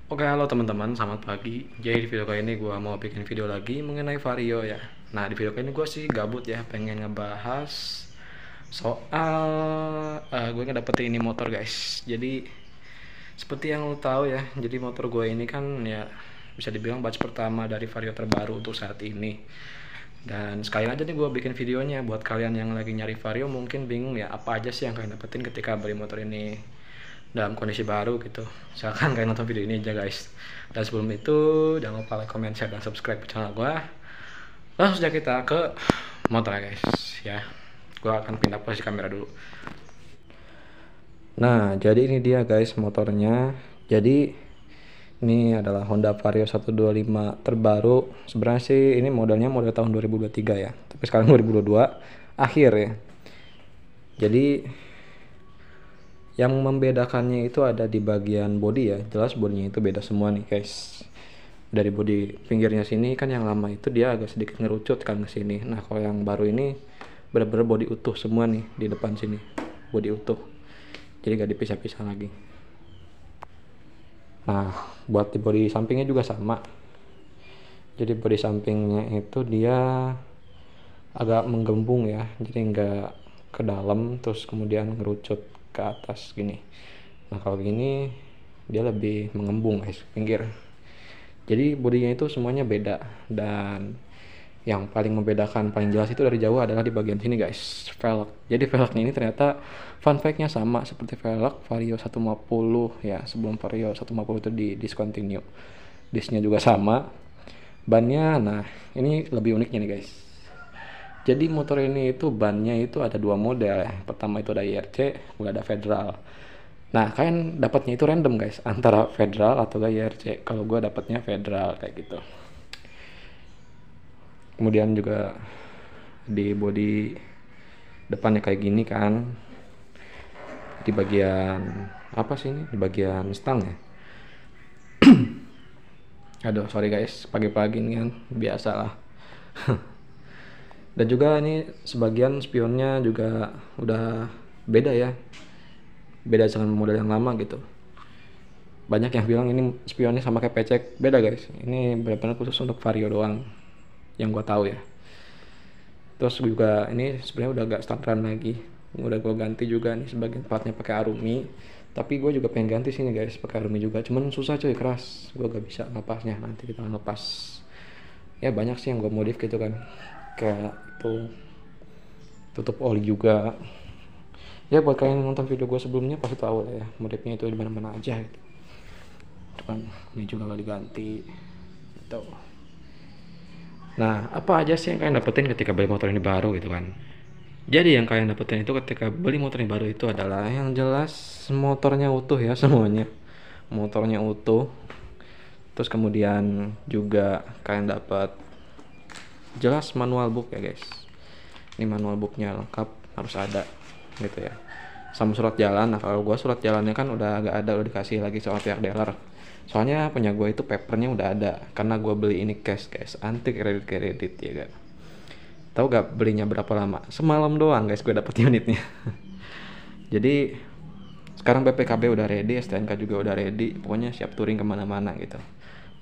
Oke, halo teman-teman, selamat pagi. Jadi di video kali ini gue mau bikin video lagi mengenai Vario ya. Nah, di video kali ini gue sih gabut ya, pengen ngebahas soal gue ngedapetin ini motor guys. Jadi seperti yang lo tahu ya, jadi motor gue ini kan ya bisa dibilang batch pertama dari Vario terbaru untuk saat ini. Dan sekali aja nih gue bikin videonya buat kalian yang lagi nyari Vario mungkin bingung ya apa aja sih yang kalian dapetin ketika beli motor ini dalam kondisi baru gitu. Silakan kalian nonton video ini aja guys. Dan sebelum itu jangan lupa like, comment, share, dan subscribe channel gue. Langsung saja kita ke motor guys ya. Gue akan pindah posisi kamera dulu. Nah, jadi ini dia guys motornya. Jadi ini adalah Honda Vario 125 terbaru. Sebenarnya sih ini model tahun 2023 ya. Tapi sekarang 2022 akhir ya. Jadi yang membedakannya itu ada di bagian bodi ya. Jelas bodinya itu beda semua nih guys. Dari bodi pinggirnya sini kan yang lama itu dia agak sedikit ngerucut kan ke sini. Nah, kalau yang baru ini benar-benar bodi utuh semua nih di depan sini. Bodi utuh. Jadi gak dipisah-pisah lagi. Nah, buat di bodi sampingnya juga sama. Jadi bodi sampingnya itu dia agak menggembung ya. Jadi nggak ke dalam terus kemudian ngerucut ke atas gini. Nah, kalau gini dia lebih mengembung guys pinggir. Jadi bodinya itu semuanya beda, dan yang paling membedakan paling jelas itu dari jauh adalah di bagian sini guys, velg. Jadi velgnya ini ternyata fun fact-nya sama seperti velg Vario 150 ya, sebelum Vario 150 itu di discontinue. Discnya juga sama. Bannya, nah ini lebih uniknya nih guys. Jadi motor ini itu bannya itu ada dua model ya. Pertama itu ada IRC, kemudian ada Federal. Nah, kalian dapatnya itu random guys, antara Federal atau IRC. Kalau gue dapatnya Federal kayak gitu. Kemudian juga di bodi depannya kayak gini kan. Di bagian apa sih ini? Di bagian stang ya. Aduh, sorry guys, pagi-pagi nih kan biasa lah. Dan juga ini sebagian spionnya juga udah beda ya. Beda dengan model yang lama gitu. Banyak yang bilang ini spionnya sama kayak pecek. Beda guys, ini benar-benar khusus untuk Vario doang yang gua tahu ya. Terus juga ini sebenarnya udah agak standaran lagi, udah gua ganti juga nih sebagian partnya pakai Arumi. Tapi gue juga pengen ganti sini guys pakai Arumi juga, cuman susah coy, keras. Gue gak bisa ngepasnya, nanti kita ngepas ya banyak sih yang gue modif gitu kan, kayak itu tutup oli juga ya. Buat kalian yang nonton video gue sebelumnya pasti tahu lah ya modifnya itu di mana-mana aja gitu. Depan ini juga gak diganti gitu. Nah, apa aja sih yang kalian dapetin ketika beli motor ini baru gitu kan? Jadi yang kalian dapetin itu ketika beli motor ini baru itu adalah yang jelas motornya utuh ya semuanya. Motornya utuh. Terus kemudian juga kalian dapat jelas manual book ya guys. Ini manual booknya lengkap, harus ada gitu ya. Sama surat jalan. Nah, kalau gue surat jalannya kan udah agak ada, udah dikasih lagi soal pihak dealer. Soalnya punya gue itu papernya udah ada, karena gue beli ini cash guys, anti kredit ya kan. Tahu gak belinya berapa lama? Semalam doang guys gue dapet unitnya. Jadi sekarang BPKB udah ready, STNK juga udah ready, pokoknya siap touring kemana-mana gitu.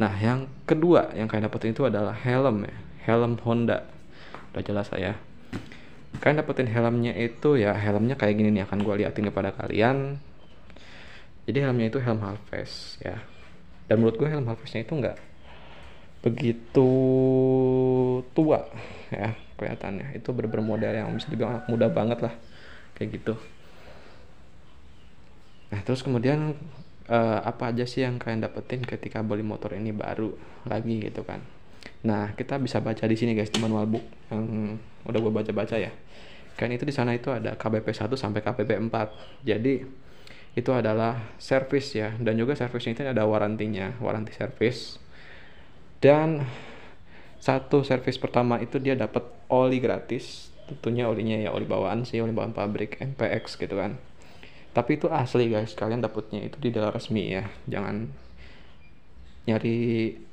Nah, yang kedua yang kalian dapetin itu adalah helm ya, helm Honda. Udah jelas lah ya. Kalian dapetin helmnya itu ya, helmnya kayak gini nih, akan gue liatin kepada kalian. Jadi helmnya itu helm Halfest ya. Dan menurut gue helm Halfestnya itu nggak begitu tua ya kelihatannya. Itu bener-bener model yang bisa dibilang anak muda banget lah kayak gitu. Nah, terus kemudian apa aja sih yang kalian dapetin ketika beli motor ini baru lagi gitu kan? Nah, kita bisa baca di sini guys, di manual book yang udah gue baca-baca ya. Kan itu di sana itu ada KBP 1 sampai KBP 4. Jadi itu adalah service ya, dan juga servisnya itu ada warantinya, waranti servis. Dan satu servis pertama itu dia dapat oli gratis, tentunya olinya ya oli bawaan sih, oli bawaan pabrik MPX gitu kan. Tapi itu asli guys, kalian dapatnya itu di dealer resmi ya, jangan nyari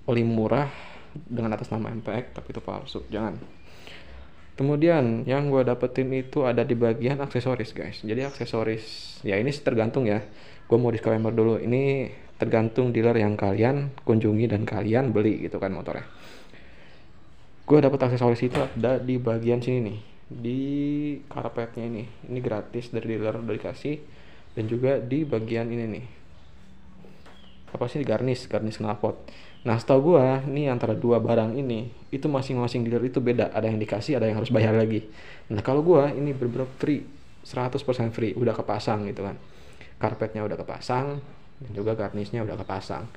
oli murah dengan atas nama MPX tapi itu palsu, jangan. Kemudian yang gue dapetin itu ada di bagian aksesoris guys. Jadi aksesoris ya ini tergantung ya. Gue mau disclaimer dulu, ini tergantung dealer yang kalian kunjungi dan kalian beli gitu kan motornya. Gue dapat aksesoris itu ada di bagian sini nih, di karpetnya ini gratis dari dealer udah dikasih, dan juga di bagian ini nih, apa sih, garnish knalpot. Nah setahu gue nih antara dua barang ini itu masing-masing dealer itu beda, ada yang dikasih, ada yang harus bayar lagi. Nah kalau gue ini bener-bener free, 100% free, udah kepasang gitu kan, karpetnya udah kepasang dan juga garnishnya udah kepasang.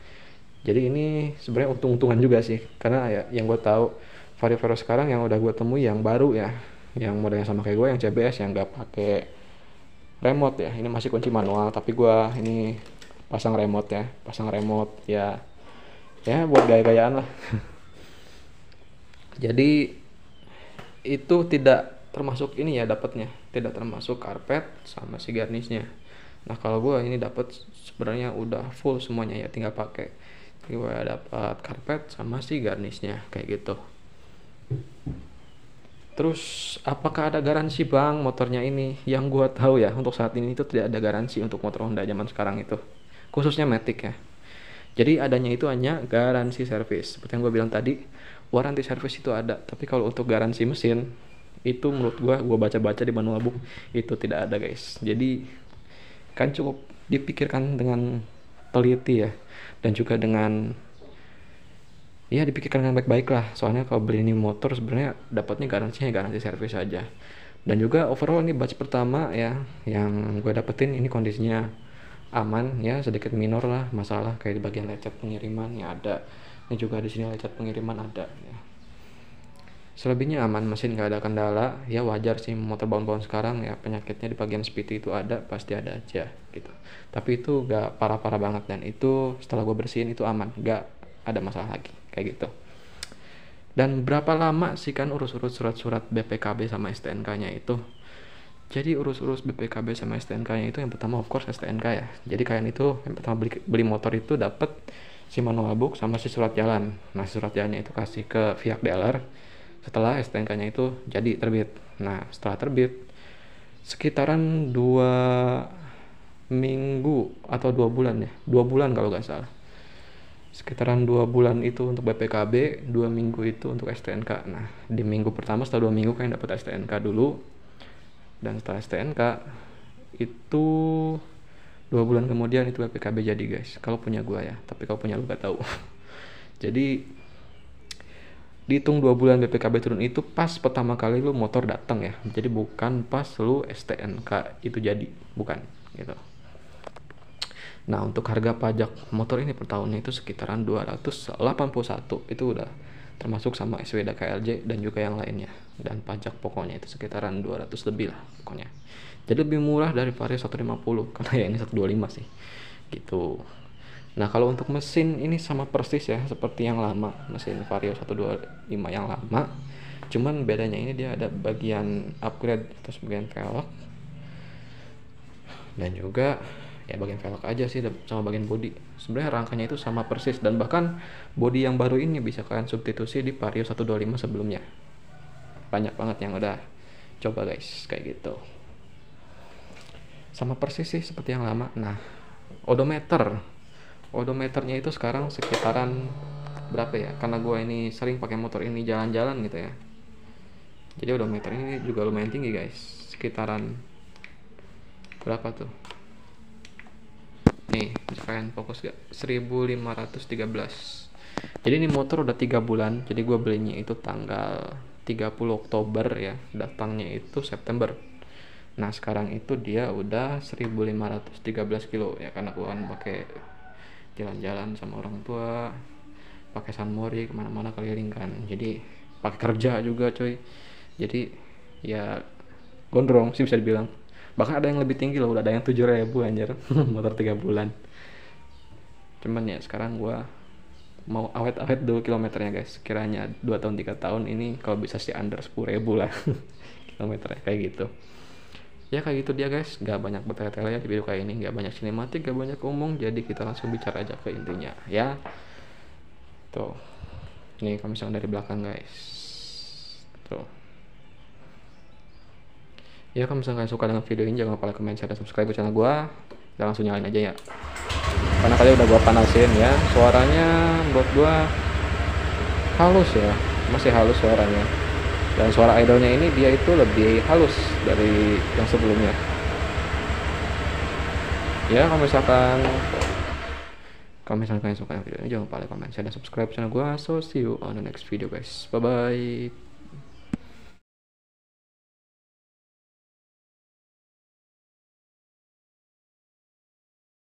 Jadi ini sebenarnya untung-untungan juga sih, karena ya yang gue tahu Vario sekarang yang udah gue temui yang baru ya, yang modelnya sama kayak gue, yang CBS yang nggak pakai remote ya, ini masih kunci manual, tapi gue ini pasang remote ya, ya buat gaya-gayaan lah. Jadi itu tidak termasuk ini ya, dapatnya tidak termasuk karpet sama si garnishnya. Nah kalau gue ini dapat sebenarnya udah full semuanya ya, tinggal pakai. Gue dapat karpet sama si garnishnya kayak gitu. Terus apakah ada garansi bang motornya ini? Yang gue tahu ya untuk saat ini itu tidak ada garansi untuk motor Honda zaman sekarang itu, khususnya Matic ya. Jadi adanya itu hanya garansi servis. Seperti yang gue bilang tadi, warranty servis itu ada. Tapi kalau untuk garansi mesin, itu menurut gue baca-baca di manual book, itu tidak ada guys. Jadi kan cukup dipikirkan dengan teliti ya. Dan juga dengan, ya dipikirkan dengan baik-baik lah. Soalnya kalau beli ini motor sebenarnya dapatnya garansinya garansi servis aja. Dan juga overall ini batch pertama ya, yang gue dapetin ini kondisinya aman ya, sedikit minor lah masalah kayak di bagian lecet pengiriman ya ada, ini juga di sini lecet pengiriman ada ya. Selebihnya aman, mesin nggak ada kendala ya, wajar sih motor bawaan sekarang ya, penyakitnya di bagian speedy itu ada, pasti ada aja gitu, tapi itu nggak parah-parah banget, dan itu setelah gue bersihin itu aman, nggak ada masalah lagi kayak gitu. Dan berapa lama sih kan urus-urus surat-surat BPKB sama STNK-nya itu? Jadi urus-urus BPKB sama STNK-nya itu yang pertama of course STNK ya. Jadi kalian itu yang pertama beli motor itu dapat si manual book sama si surat jalan. Nah surat jalannya itu kasih ke pihak dealer setelah STNK-nya itu jadi terbit. Nah setelah terbit sekitaran 2 minggu atau 2 bulan ya, 2 bulan kalau nggak salah. Sekitaran 2 bulan itu untuk BPKB, 2 minggu itu untuk STNK. Nah di minggu pertama setelah 2 minggu kalian dapat STNK dulu. Dan setelah STNK itu 2 bulan kemudian itu BPKB jadi guys, kalau punya gua ya, tapi kalau punya lu gak tahu. Jadi dihitung 2 bulan BPKB turun itu pas pertama kali lu motor datang ya, jadi bukan pas lu STNK itu jadi, bukan gitu. Nah untuk harga pajak motor ini per tahunnya itu sekitaran 281, itu udah termasuk sama SWD KLJ dan juga yang lainnya, dan pajak pokoknya itu sekitaran 200 lebih lah pokoknya. Jadi lebih murah dari Vario 150 karena ya ini 125 sih gitu. Nah kalau untuk mesin ini sama persis ya seperti yang lama, mesin Vario 125 yang lama, cuman bedanya ini dia ada bagian upgrade terus bagian velg, dan juga ya bagian velg aja sih sama bagian body. Sebenarnya rangkanya itu sama persis, dan bahkan body yang baru ini bisa kalian substitusi di Vario 125 sebelumnya. Banyak banget yang udah coba guys kayak gitu. Sama persis sih seperti yang lama. Nah, odometernya itu sekarang sekitaran berapa ya? Karena gue ini sering pakai motor ini jalan-jalan gitu ya. Jadi odometer ini juga lumayan tinggi guys. Sekitaran berapa tuh? Nih, kalian fokus gak? 1513. Jadi ini motor udah 3 bulan. Jadi gue belinya itu tanggal 30 Oktober ya. Datangnya itu September. Nah sekarang itu dia udah 1513 kilo ya, karena gue kan pakai jalan-jalan sama orang tua, pakai Sunmori kemana-mana keliling kan. Jadi pakai kerja juga coy. Jadi ya gondrong sih bisa dibilang. Bahkan ada yang lebih tinggi loh, udah ada yang 7.000 anjir. Motor 3 bulan. Cuman ya sekarang gua mau awet-awet dulu kilometernya guys. Kiranya 2 tahun 3 tahun ini kalau bisa sih under 10.000 lah kilometernya kayak gitu. Ya kayak gitu dia guys, gak banyak bertele-tele ya di video kayak ini, gak banyak sinematik, gak banyak ngomong, jadi kita langsung bicara aja ke intinya ya. Tuh, ini kalau misalnya dari belakang guys, tuh. Ya kalau misalnya kalian suka dengan video ini, jangan lupa like, comment, share, dan subscribe ke channel gua. Dan langsung nyalain aja ya. karena tadi udah gua panasin ya. Suaranya menurut gua halus ya, masih halus suaranya. Dan suara idolnya ini dia itu lebih halus dari yang sebelumnya. Ya kalau misalkan kalian suka video ini, jangan lupa like, comment, share, dan subscribe channel gua. So see you on the next video guys, bye bye.